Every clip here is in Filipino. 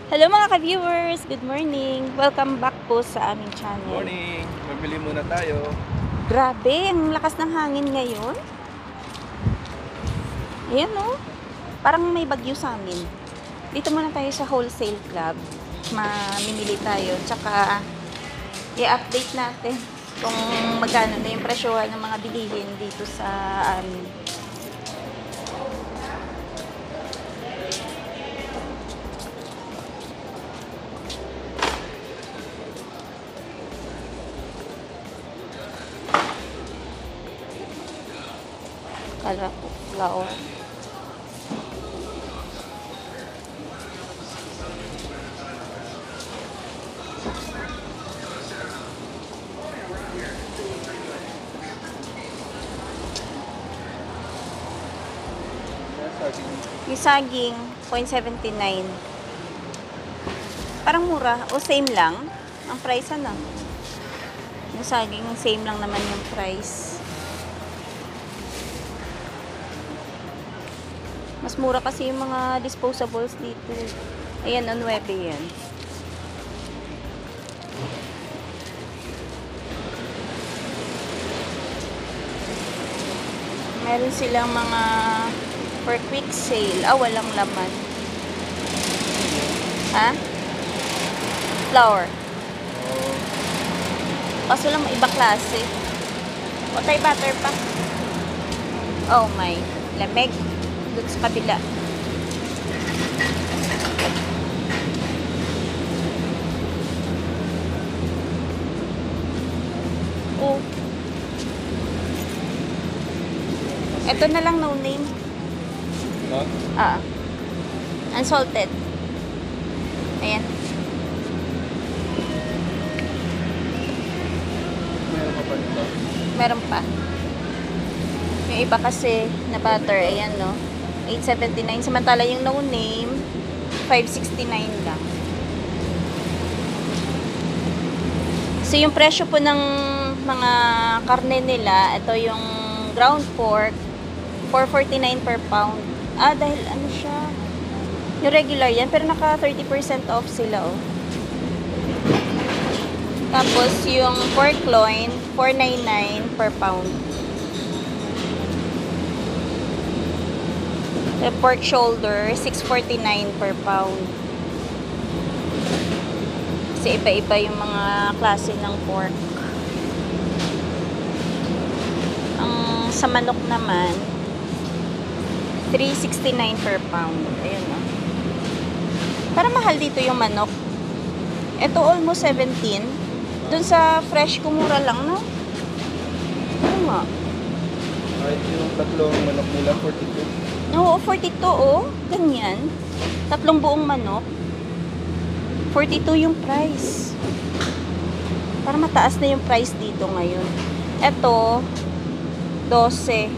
Hello mga ka-viewers! Good morning! Welcome back po sa aming channel. Morning! Mabili muna tayo. Grabe, ang lakas ng hangin ngayon. Ayan o. Parang may bagyo sa amin. Dito muna tayo sa wholesale club. Mamimili tayo. Tsaka i-update natin kung magkano na yung presyohan ng mga bilihin dito sa amin. Kala ko, flour. Yung saging, 0.79. Parang mura. O same lang. Ang price ano? Yung saging, same lang naman yung price. Mas mura kasi yung mga disposables dito. Ayan, on 9 yan. Meron silang mga for quick sale. Walang laman. Ha? Flour. Kaso lang iba klase. O tayo butter pa. Oh my. Lamig. Doon sa kabila. Oh. Ito na lang no name. Huh? Unsalted. Ayan. Meron pa ba nito? Meron pa. Yung iba kasi na butter, ayan no. 8.79. Samantala yung no name, 5.69 lang. So yung presyo po ng mga karne nila, ito yung ground pork, 4.49 per pound. Dahil ano siya, yung regular yan, pero naka 30% off sila oh. Tapos yung pork loin, 4.99 per pound. The pork shoulder, 6.49 per pound. Kasi iba-iba yung mga klase ng pork. Ang sa manok naman, 3.69 per pound. Ayun o. Parang mahal dito yung manok. Ito almost 17. Dun sa fresh kumura lang, no? Ano nga? Kahit yung tatlong manok nila, 42. Oo, 42 oh. Ganyan. Tatlong buong manok. 42 yung price. Para mataas na yung price dito ngayon. Ito, 12.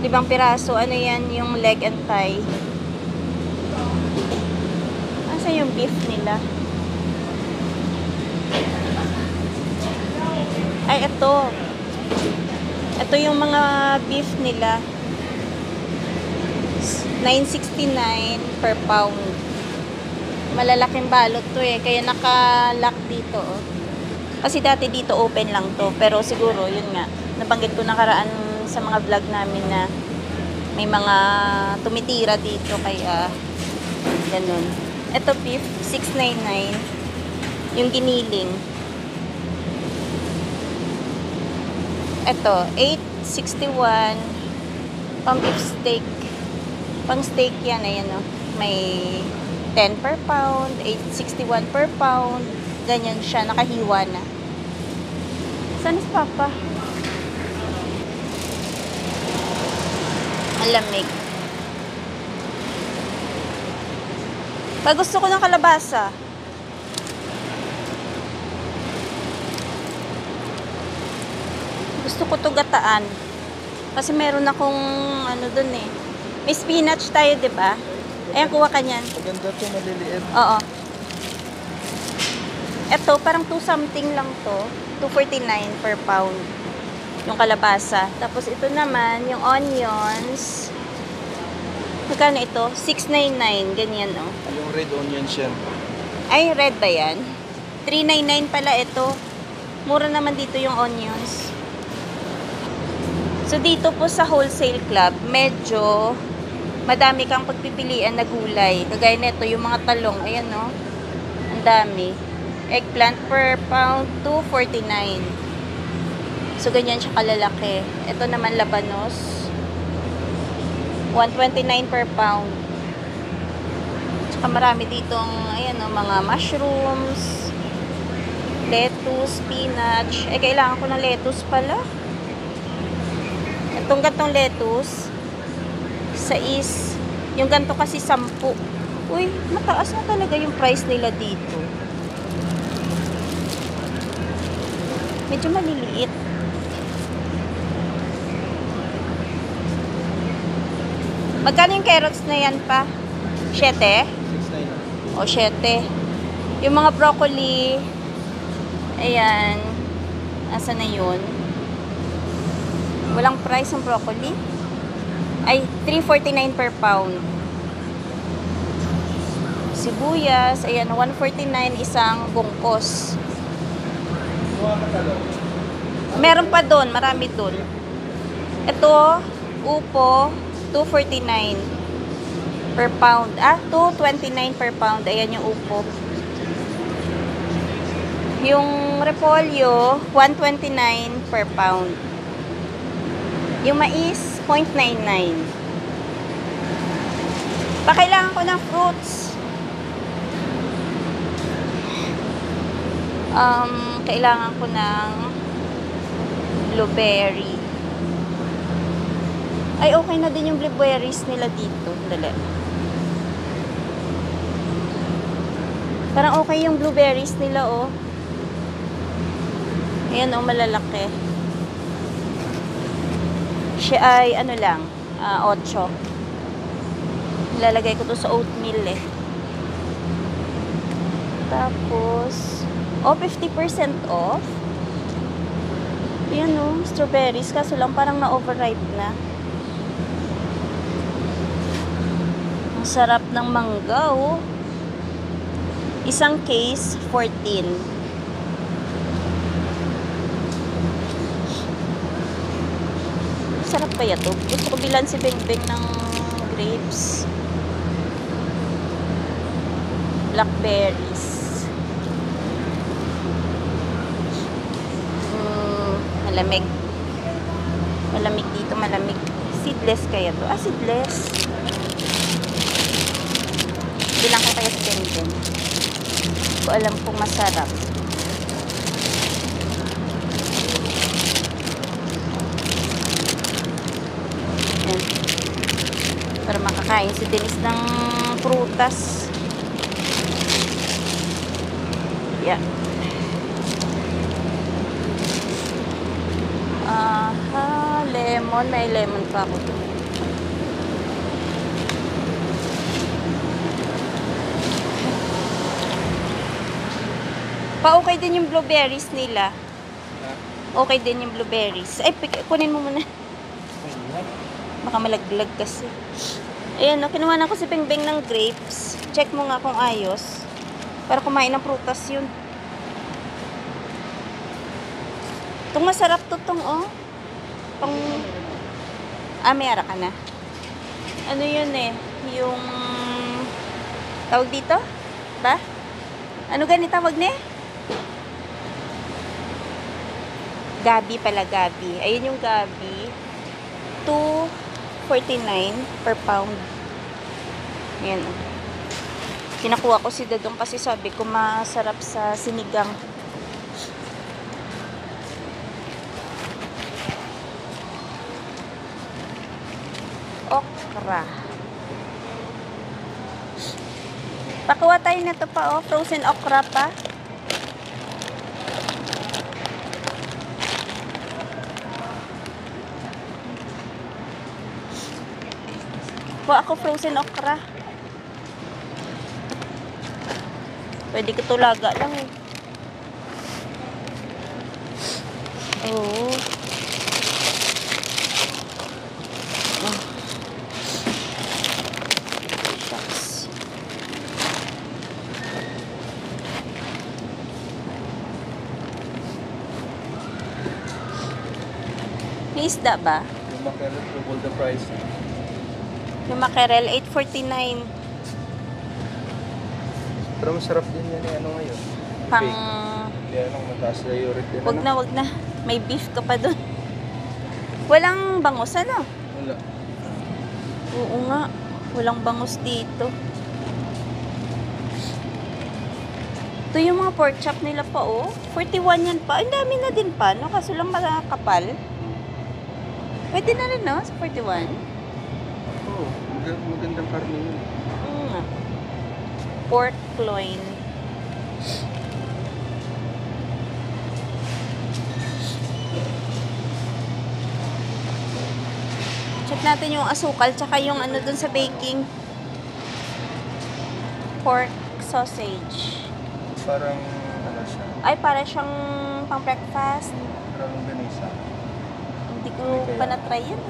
5 piraso. Ano yan? Yung leg and thigh. Asa yung beef nila? Ay, ito. Ito yung mga beef nila. 9.69 per pound. Malalaking balot to eh. Kaya naka-lock dito oh. Kasi dati dito open lang to. Pero siguro, yun nga. Nabanggit ko nakaraan sa mga vlog namin na may mga tumitira dito. Kaya, ganun. Ito beef, 6.99. Yung giniling. Ito, 8.61. Pang beef steak. Pang steak yan, ayan o. May 10 per pound, 8.61 per pound. Ganyan siya, nakahiwa na. Saan is Papa? Ang lamig. Pag gusto ko ng kalabasa. Gusto ko to gataan. Kasi meron akong ano dun eh. May spinach tayo, 'di ba? Ayan, kuha ka niyan. Maganda to, maliliit. Oo. Ito, parang 2 something lang to. 2.49 per pound. Yung kalabasa. Tapos ito naman, yung onions. Magkano ito? 6.99. Ganyan, oh. Yung red onions yan. Ay, red ba yan? 399 pala ito. Mura naman dito yung onions. So, dito po sa wholesale club, medyo madami kang pagpipilian na gulay. Kagaya nito, yung mga talong. Ayan, no? Ang dami. Eggplant per pound, 249. So, ganyan siya kalalaki. Ito naman labanos. 129 per pound. Tsaka marami dito ayan, no, mga mushrooms, lettuce, spinach. Eh, kailangan ko ng lettuce pala. Itong gantong lettuce, yung ganto kasi 10. Uy, mataas na talaga yung price nila dito. Medyo maliliit. Magkano yung carrots na yan pa? 7? 6.9. O 7. Yung mga broccoli, ayan, asa na yun? Walang price ang broccoli. Ay, 3.49 per pound. Sibuyas, ayan, 1.49 isang bungkos. Meron pa doon, marami doon. Ito, upo, 2.49 per pound. 2.29 per pound. Ayan yung upo. Yung repolyo, 1.29 per pound. Yung mais, 0.99. Pakailangan ko ng fruits. Kailangan ko ng blueberry. Ay, okay na din yung blueberries nila dito. Dali. Parang okay yung blueberries nila, oh. Ayan, oh, malalaki. Siya ay, ano lang, 8. Nilalagay ko to sa oatmeal, eh. Tapos, 50% off. Ayan, oh, strawberries. Kaso lang, parang na-overripe na. Ang sarap ng mangga, oh. Isang case, 14. Sarap kaya to. Gusto ko bilan si Bengbeng ng grapes. Blackberries. Malamig. Malamig dito, malamig. Seedless kaya to. Seedless. Bilang ko kaya si Bengbeng. Hindi ko alam kung masarap. Ayan. Para makakain si Denise ng prutas. Yeah. Lemon. May lemon pa ako doon. Pa-okay din yung blueberries nila. Okay din yung blueberries. Ay, kunin mo muna. Baka malaglag kasi. Ayan, no, kinuha na ko si Bengbeng ng grapes. Check mo nga kung ayos. Para kumain ng prutas yun. Itong masarap to tong, oh. May ara ka na. Ano yun eh? Yung tawag dito? Ba? Ano ganito tawag na eh? Gabi pala, gabi. Ayun yung gabi. 2.49 per pound. Ayan. Kinakuha ko si Dadong kasi sabi ko masarap sa sinigang. Okra. Pakuha tayo na to pa, oh. Frozen okra pa. Kuha ako frozen okra. Pwede ko tulaga lang, eh. Oh. May isda ba? Yung mackerel, double the price. Yung mackerel, 8.49. Pero masarap din yan eh, ano ngayon? Pang... Bake. Kaya nang mataas na uric din. Wag ano? na, wag na. May beef ka pa dun. Walang bangus, ano? Wala. Oo nga. Walang bangus dito. Ito yung mga pork chop nila pa, oh. 41 yan pa. Ang dami na din pa, no? Kaso lang makakapal. Pwede na rin, no? Sa 41. Oo, magandang karne yun. Oo nga. Pork loin. Check natin yung asukal, tsaka yung ano dun sa baking. Pork sausage. Parang, ano siya, Ay, para siyang pang breakfast. parang ganisa. Hindi ko pa na-try yan.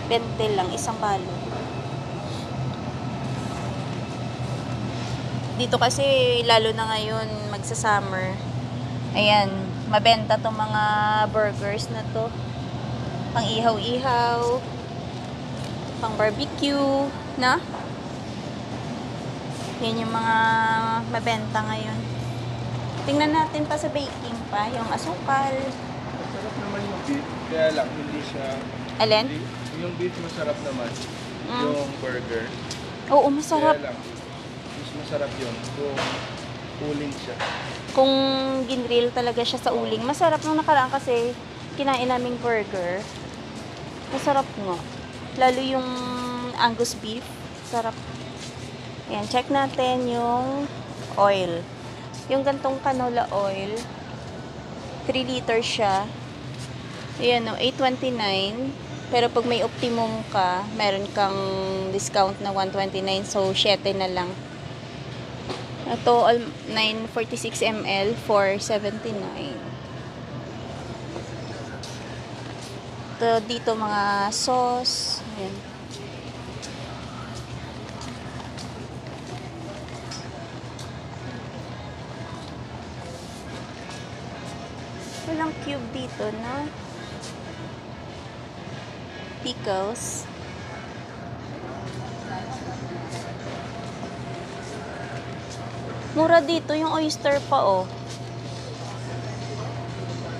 20 lang, isang balot. Dito kasi, lalo na ngayon, magsa-summer. Ayan, mabenta tong mga burgers na to. Pang ihaw-ihaw. Pang barbecue, na? Yan yung mga mabenta ngayon. Tingnan natin pa sa baking pa, yung asukal. Masarap naman yung beef, kaya lang hindi siya... Alin? Yung beef masarap naman. Mm. Yung burger. Oo, masarap. Kaya lang, mas masarap yun kung uling siya. Kung ginrill talaga siya sa uling. Masarap nung nakaraan kasi kinain naming burger. Masarap nga. Lalo yung Angus beef. Sarap. Ayan, check natin yung oil. Yung gantong canola oil. 3 liters siya. Ayan o, 8.29. Pero pag may optimum ka, meron kang discount na 129. So, 7 na lang. Ito, 946 ml for 79. Ito, dito mga sauce. Ayan. Walang cube dito, no? Pickles. Mura dito yung oyster pa, oh.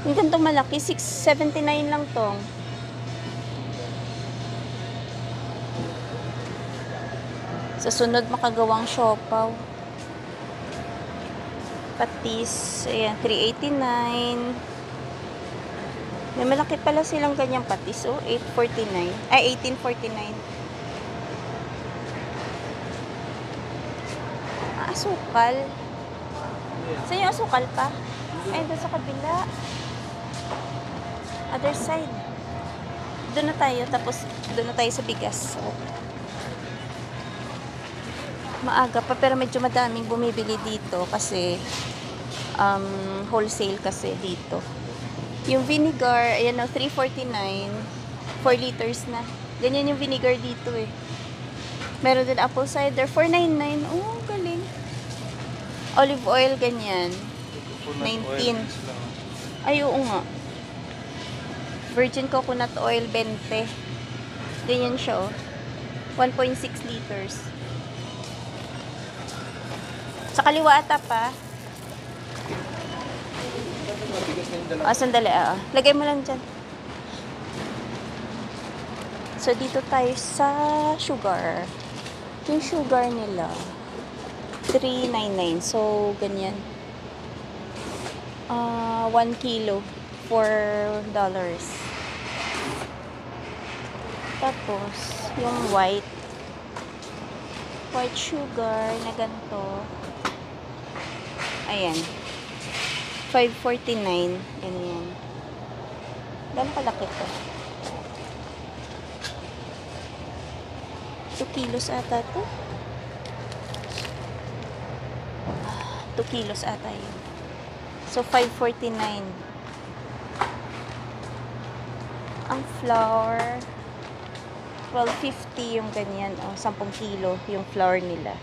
Yung ganito malaki, 6.79 lang to. Sa sunod, makagawang siopaw. Patis, ayan, 3.89. May malaki pala silang ganyang patis, oh, 8.49. Ay, 18.49. Asukal. Saan yung asukal pa? Ay, doon sa kabila. Other side. Doon na tayo, tapos doon na tayo sa bigas. So, maaga pa, pero medyo madaming bumibili dito kasi wholesale kasi dito. Yung vinegar, ayan o, 3.49. 4 liters na. Ganyan yung vinegar dito eh. Meron din apple cider, 4.99. Oh, galing. Olive oil, ganyan. 19. Ay, oo nga. Virgin coconut oil, 20. Ganyan siya, oh. 1.6 liters. Sa kaliwa ata pa. Sandali, lagay mo lang dyan. So, dito tayo sa sugar. Yung sugar nila, 3.99. So, ganyan. 1 kilo, $4. Tapos, yung white sugar na ganito. Ayan. 5.49. Ganyan. Gano'n kalaki to? 2 kilos ata to. 2 kilos ata yun. So, 5.49. Ang flour, 12.50 yung ganyan. O, 10 kilo yung flour nila.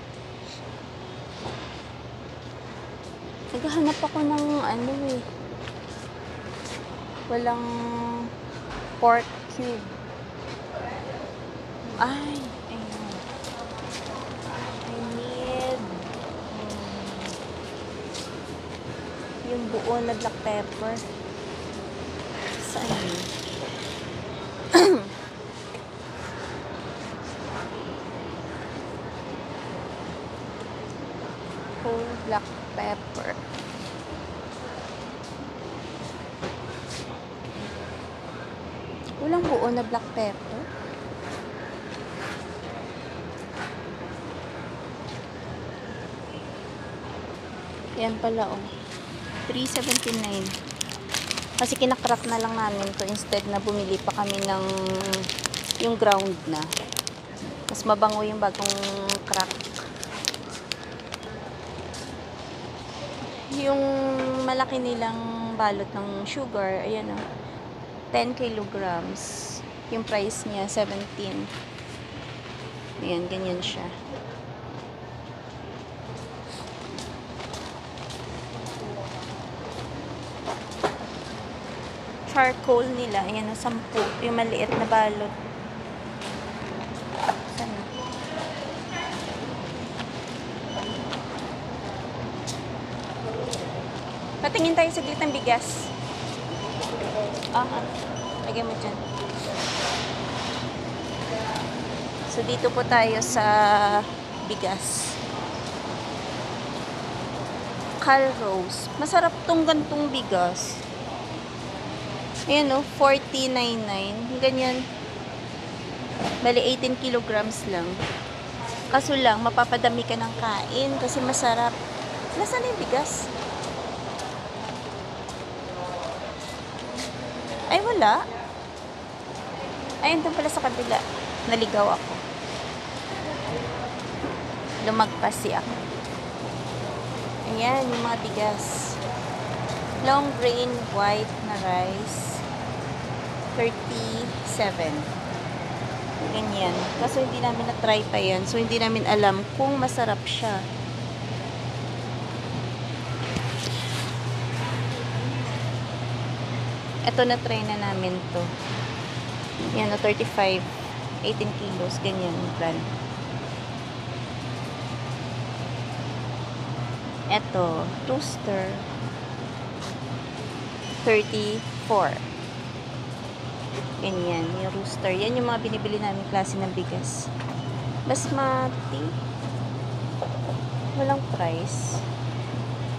Naghahanap ako ng ano eh. Walang Pork cube. Ay, ayun. I need yung buo na black pepper. Saan yun? Whole black pepper. Walang buo na black pepper. Yan pala, oh. 3.79. Kasi kinakrack na lang namin to instead na bumili pa kami ng yung ground na. Mas mabango yung bagong crack. Yung malaki nilang balot ng sugar, ayan, oh. 10 kilograms. Yung price niya, 17. Ayan, ganyan siya. Charcoal nila, ayan, 10. Yung maliit na balot. Saan? Patingin tayo saglit ng bigas. Lagyan mo dyan. So, dito po tayo sa bigas. Calrose. Masarap tong gantong bigas. Ayan, oh, 40.99. Ganyan. Bali, 18 kilograms lang. Kaso lang, mapapadami ka ng kain kasi masarap. Nasaan na yung bigas? Ay, wala. Ayun, doon pala sa kabila. Naligaw ako. Lumagpas ako. Ayan, yung mga bigas. Long grain white na rice. 37. Ganyan. Kaso hindi namin na-try pa yan. So, hindi namin alam kung masarap siya. Ito na-try na namin to. Yan, 35. 18 kilos. Ganyan yung brand. Ito, toaster. 34. Ganyan, yung rooster. Yan yung mga binibili namin klase ng bigas. Basmati. Walang price.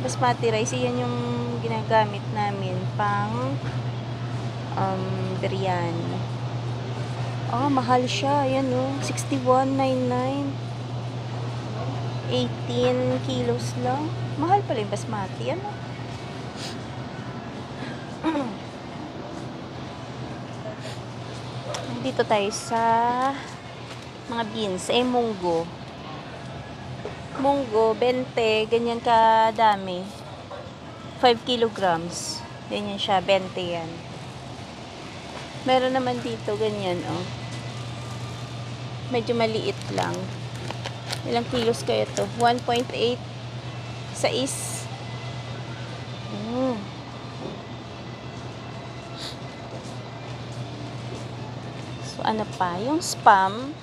Basmati rice. Yan yung ginagamit namin pang biryani. Mahal siya. Ayan, oh. 61.99. 18 kilos lang. Mahal pala yung basmati. Ano? Dito tayo sa mga beans. Munggo. Munggo, 20. Ganyan kadami. 5 kilograms. Ganyan siya. 20 yan. Meron naman dito, ganyan, oh. Medyo maliit lang. Ilang kilos kaya to? 1.8. 6. So, ano pa? Yung spam.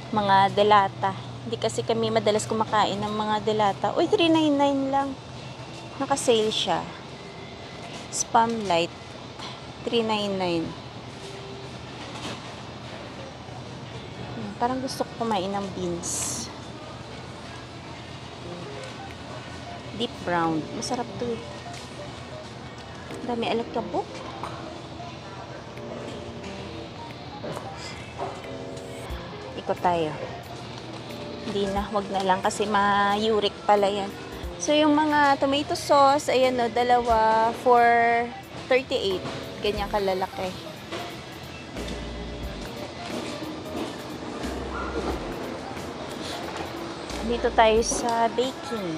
Mga delata. Hindi kasi kami madalas kumakain ng mga delata. Uy, 3.99 lang. Naka-sale siya. Spam light. 3.99. Parang gusto ko kumain ng beans. Deep brown. Masarap to eh. Dami alat-kabok. Ikot tayo. Hindi na. Wag na lang kasi ma-uric pala yan. So, yung mga tomato sauce, ayan o, dalawa for 38. Ganyan kalalaki. Dito tayo sa baking.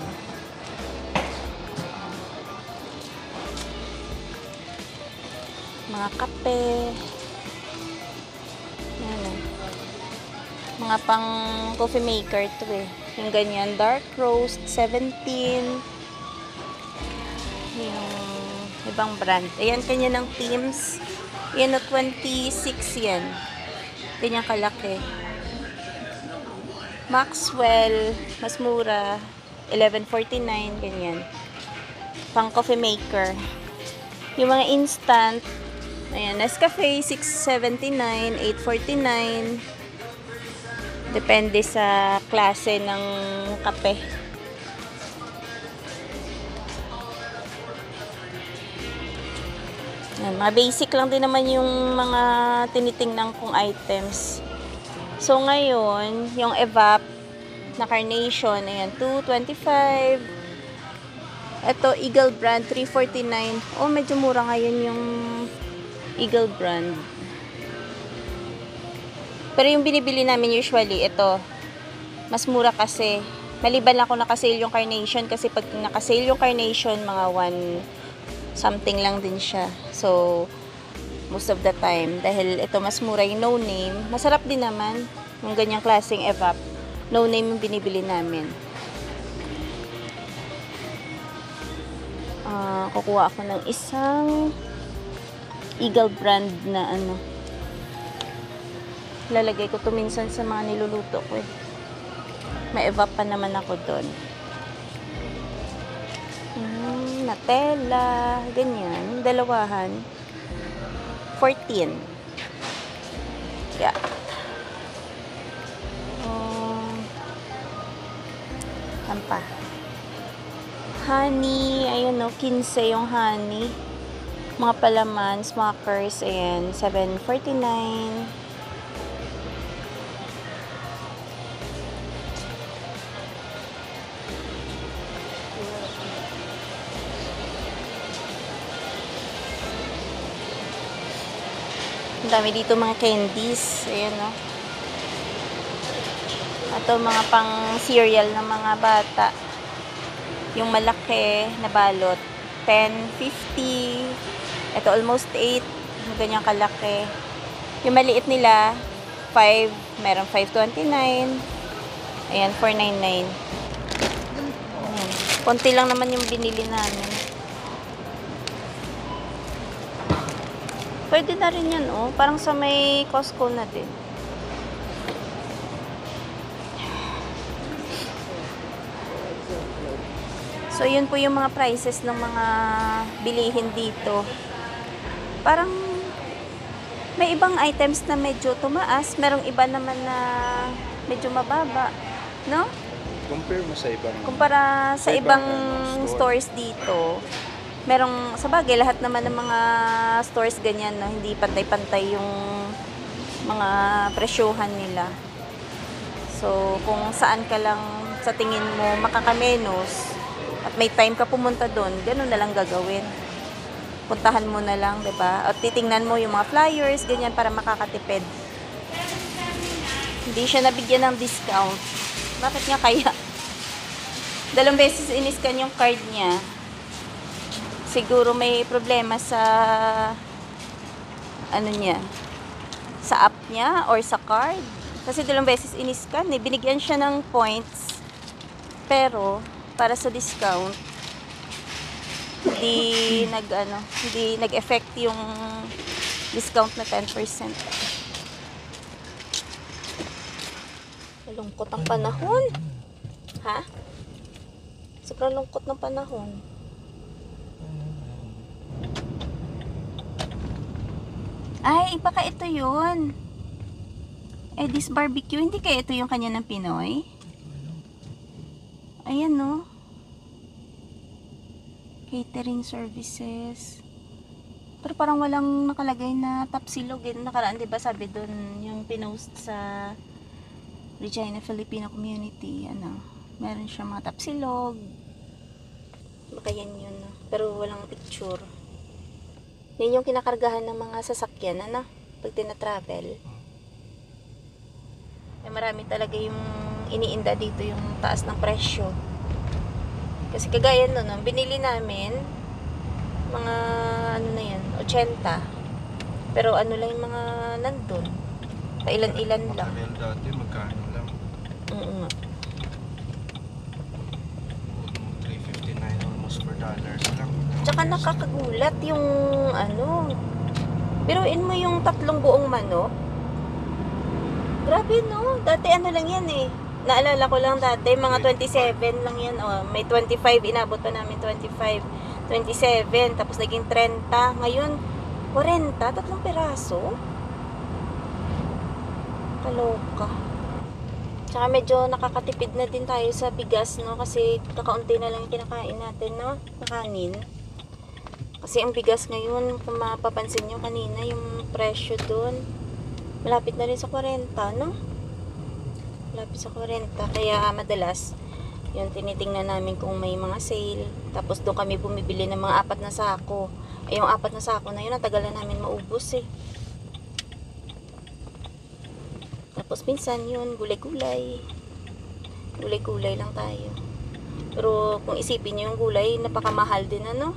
Mga kape. Yan o. Mga pang coffee maker to eh. Yung ganyan, dark roast, 17. Yung ibang brand. Ayan, kanya ng Teams. Yan o, 26 yan. Ganyan kalaki. Maxwell, mas mura. 11.49, ganyan. Pang coffee maker. Yung mga instant, ayan, Nescafe, 6.79, 8.49. Depende sa klase ng kape. Yan, mga basic lang din naman yung mga tinitingnan kong items. So, ngayon, yung evap na carnation, ayan, 2.25. Ito, Eagle brand, 3.49. Oh, medyo mura ngayon yung Eagle brand. Pero yung binibili namin usually, ito, mas mura kasi. Maliban lang kung nakasale yung carnation, kasi pag nakasale yung carnation, mga 1 something lang din siya. So, most of the time, dahil ito mas mura yung no name, masarap din naman yung ganyang klaseng evap. No name yung binibili namin. Kukuha ako ng isang Eagle brand na ano. Lalagay ko to minsan sa mga niluluto ko eh. May evap pa naman ako doon. Nutella, ganyan, dalawahan. 14. Yeah. Tampa. Honey, ayun no, 15 yung honey. Mga palaman, Smuckers, ayan, 7.49. Ang dami dito mga candies. Ayan, no. Ito, mga pang cereal ng mga bata. Yung malaki na balot, 10.50. Ito, almost 8. Yung ganyang kalaki. Yung maliit nila, 5. Meron 5.29. Ayan, 4.99. Ayan. Konti lang naman yung binili namin. Pwede na rin yan, oh. Parang sa may Costco na din. So, yun po yung mga prices ng mga bilihin dito. Parang may ibang items na medyo tumaas. Merong iba naman na medyo mababa. No? Compare mo sa ibang... Kumpara sa ibang store. stores dito, merong, sa bagay, lahat naman ng mga stores ganyan, no? Hindi pantay-pantay yung mga presyohan nila. So, kung saan ka lang sa tingin mo makakamenos at may time ka pumunta doon, ganun na lang gagawin. Puntahan mo na lang, 'di ba? At titingnan mo yung mga flyers, ganyan, para makakatipid. Hindi siya nabigyan ng discount. Bakit nga kaya? 2 beses in-scan yung card niya. Siguro may problema sa ano niya, sa app niya or sa card. Kasi 2 beses in-scan, eh. Binigyan siya ng points. Pero para sa discount, hindi nag-effect yung discount na 10%. Malungkot ang panahon. Ha? Sobrang lungkot ng panahon. Ay, baka ito yun. Eddie's Barbecue. Hindi kaya ito yung kanya ng Pinoy? Ayan, no? Catering services. Pero parang walang nakalagay na Tapsilog. Nakaraan, diba, sabi doon yung pinost sa Regina Filipino Community. Ano, meron siya mga Tapsilog. Baka yan yun, no? Pero walang picture. Yan yung kinakargahan ng mga sasakyan, ano? Pag tina-travel. Eh, marami talaga yung iniinda dito, yung taas ng presyo. Kasi kagaya nun, no, binili namin, mga, ano na yan, 80. Pero ano lang yung mga nandun. Pailan-ilan lang. Makakil dati, magkano lang? Oo nga. 3.59 almost $4 lang. Tsaka nakakagulat yung ano, Biruin mo yung 3 buong manok. Grabe, no? Dati ano lang yan eh. Naalala ko lang dati, mga 27 lang yan. Oh, may 25, inabot pa namin 25. 27, tapos naging 30. Ngayon, 40, 3 peraso. Kaloka. Tsaka medyo nakakatipid na din tayo sa bigas, no? Kasi kakaunti na lang yung kinakain natin, no? Na kanin. Kasi ang bigas ngayon, kung mapapansin nyo kanina, yung presyo doon, malapit na rin sa 40, no? Malapit sa 40. Kaya madalas, yun, tinitingnan namin kung may mga sale. Tapos doon kami bumibili ng mga 4 na sako. Ay, yung 4 na sako na yun, natagal na namin maubos eh. Tapos minsan yun, gulay-gulay. Gulay-gulay lang tayo. Pero kung isipin nyo yung gulay, napakamahal din, ano?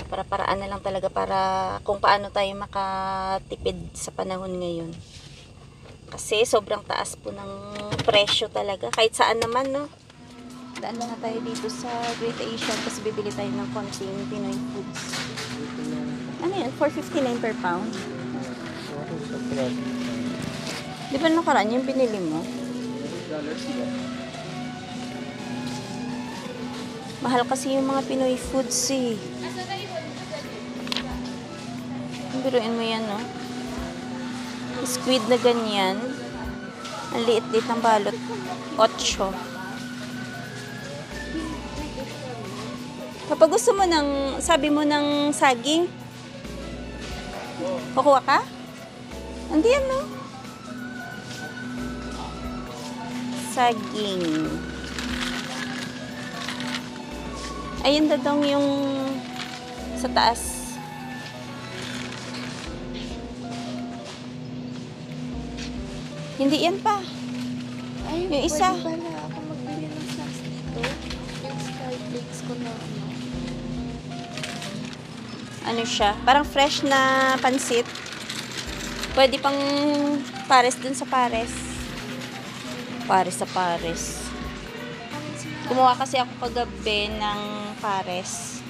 Para-paraan na lang talaga para kung paano tayo makatipid sa panahon ngayon. Kasi sobrang taas po ng presyo talaga. Kahit saan naman, no? Daan lang na tayo dito sa Great Asian kasi bibili tayo ng konting Pinoy foods. Ano yan? $4.59 per pound? Di ba nakaraan yung binili mo? Mahal kasi yung mga Pinoy foods eh. Biruin mo yan, no? Squid na ganyan. Ang liit-liit ng balot. 8. Kapag gusto mo ng, sabi mo ng saging, kukuha ka? Hindi yan, no? Saging. Ayun dadong yung sa taas. Hindi yan pa. Ay, yung isa. pwede pala ako magbili ng snacks dito. Yung Skyflakes ko na ano. Ano siya? Parang fresh na pansit. Pwede pang pares dun sa pares. Pares sa pares. Gumawa kasi ako kagabi ng pares.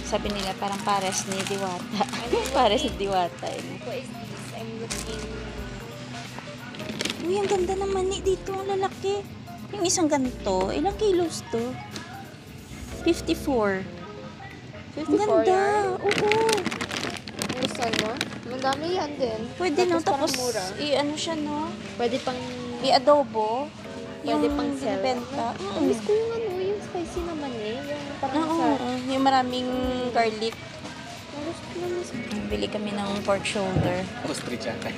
Sabi nila parang pares ni Diwata. Pares ni Diwata. What is this? I'm looking. Uy, ang ganda ng mani dito. Ang lalaki. Yung isang ganito, ilang kilos to? 54. 54 Ang ganda. yan? Oo. Gusto mo? Madami yan din. Pwede, no? parang Tapos, mura. i-ano siya, no? Pwede pang... I-adobo. Pwede pang sell. binibenta. Miss ko yung ano, yung spicy naman eh. Yung parang Oo, sa... yung maraming garlic. Gusto ko miss ko. Bili kami ng pork shoulder. Ostrich ata.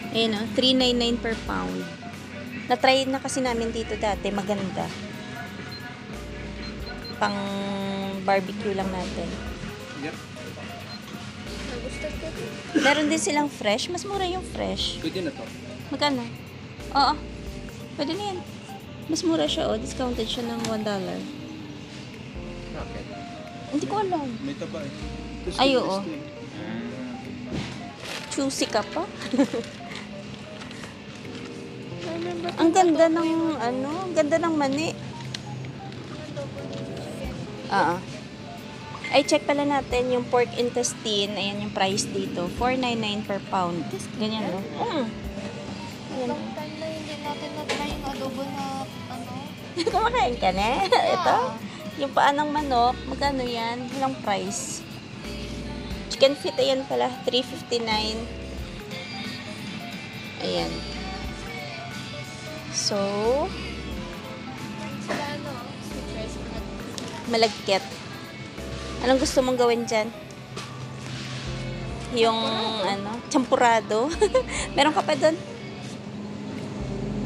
Ayun, o. $3.99 per pound. Na-try na kasi namin dito dati. Maganda. Pang barbecue lang natin. Yep. Nagustuhan ko din. Meron din silang fresh. Mas mura yung fresh. Pwede na to. Magkano? Oo. Pwede na yan. Mas mura siya, oh. Discounted siya ng $1. Okay. Hindi ko alam. May taba eh. Ito Ay, stainless oo. to eh. Choosy ka pa. I remember Ang ganda ng, ano, ang ganda ng mani. Oo. Ay, check pala natin yung pork intestine. Ayan yung price dito. $4.99 per pound. Ganyan, no? Ayan. long time na hindi natin na-try yung adobo na ano. Kumakain ka na? Ito. Yung paa ng manok, magkano yan? Ilang price? Chicken feet, ayan pala. $3.59. Ayan. So, Sila ano, sweet rice na. malagkit. Anong gusto mong gawin dyan? Yung, ano, champurado. Meron ka pa doon?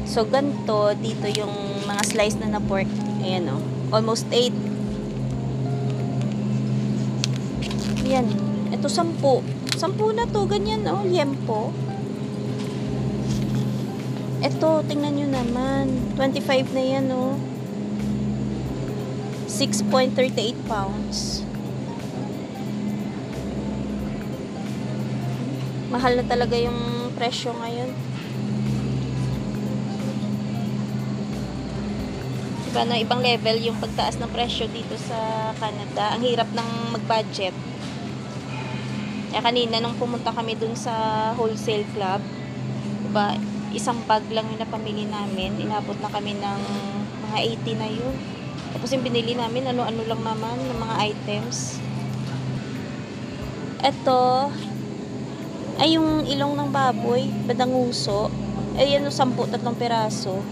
So, ganito, dito yung mga slice na pork. Ayan, o. Almost 8. Ayan. Ito, 10. 10 na to. Ganyan, o. Liempo. Ito, tingnan nyo naman. 25 na yan, o. 6.38 pounds. Mahal na talaga yung presyo ngayon. Diba, no, ibang level yung pagtaas ng presyo dito sa Canada. Ang hirap ng mag-budget. Kaya kanina nung pumunta kami dun sa wholesale club, diba, isang bag lang yung napamili namin. Inabot na kami ng mga 80 na yun. Tapos yung binili namin, ano-ano lang naman, yung mga items. Ito, ay yung ilong ng baboy, badanguso. Ayan o, 10, 3 peraso.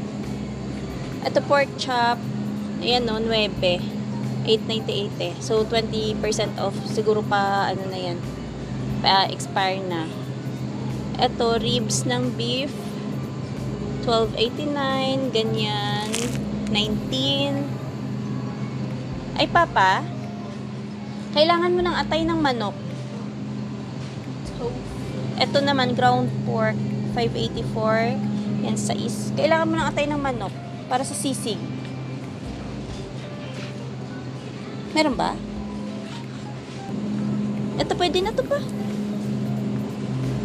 Ito pork chop, ayan o, 9. 8.98 eh. So, 20% off. Siguro pa, ano na yan, pa expire na. Ito, ribs ng beef, 12.89, ganyan, 19. Ay, papa, kailangan mo ng atay ng manok. Ito naman, ground pork, 5.84. Yan, 6. Kailangan mo ng atay ng manok para sa sisig. Meron ba? Ito, pwede na to pa.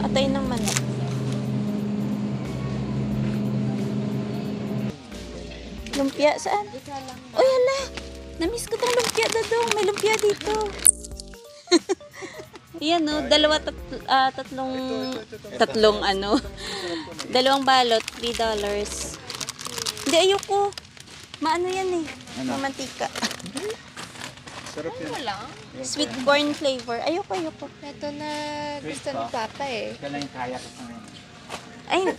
Atay ng manok. Lumpia, saan? Isa lang. Uy, hala! Namiss ko tong lumpia, Dadong. May lumpia dito. Yan, no? Dalawang balot, $3. Hindi, ayoko. Maano yan eh. Mamantika. Sarap yan. Ano lang? Sweet corn flavor. Ayoko. Ito na gusto ni Papa eh. Ay,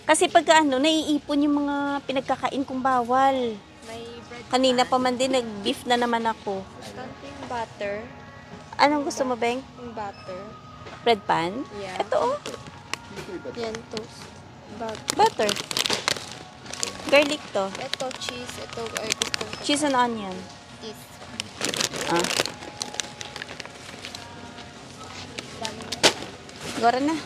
kasi pagka naiipon yung mga pinagkakain kong bawal. May bread. Kanina pa man din, nag-beef na naman ako. Konting butter. Anong gusto mo, Beng? Yung butter. Bread pan? Yeah. Ito, oh. Yan, toast. Butter. Garlic to. Ito, cheese. Ito, ay gusto ko. Cheese and onion. Cheese. Ah. Dami na. Gora na.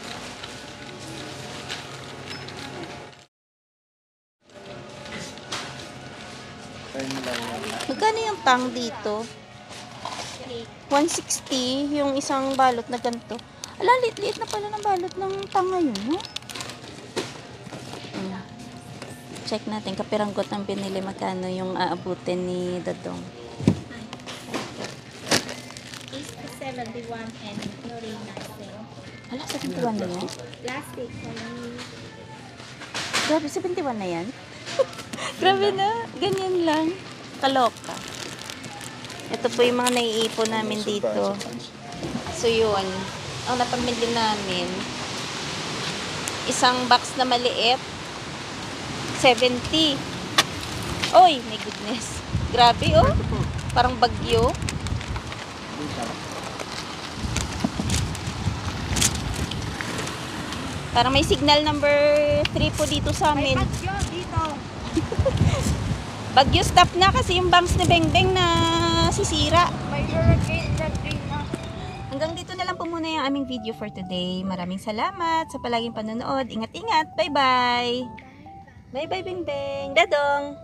Tayo mo lang yan. Magkano yung tang dito? 160 yung isang balot na ganito. Ala, liit-liit na pala ng balot ng tang ngayon, no? Check natin, kapiranggot ang binili, magkano yung aabutin ni Dadong. Is 71 and Norina sale. Ala, 71 na yan? Plastic. Grabe, 71 na yan? Grabe na, ganyan lang. Kaloka. Ito po yung mga naiipon namin dito. So yun, ang napamili namin, isang box na maliit, 70. Oy, my goodness. Grabe, oh. Parang bagyo. Parang may signal number 3 po dito sa amin. Bagyo dito. Bagyo stop na kasi yung bangs ni Bengbeng na sisira. May hurricane na rin na. Hanggang dito na lang po muna yung aming video for today. Maraming salamat sa palaging panonood. Ingat-ingat. Bye-bye. Bye-bye, Bengbeng. Dadong.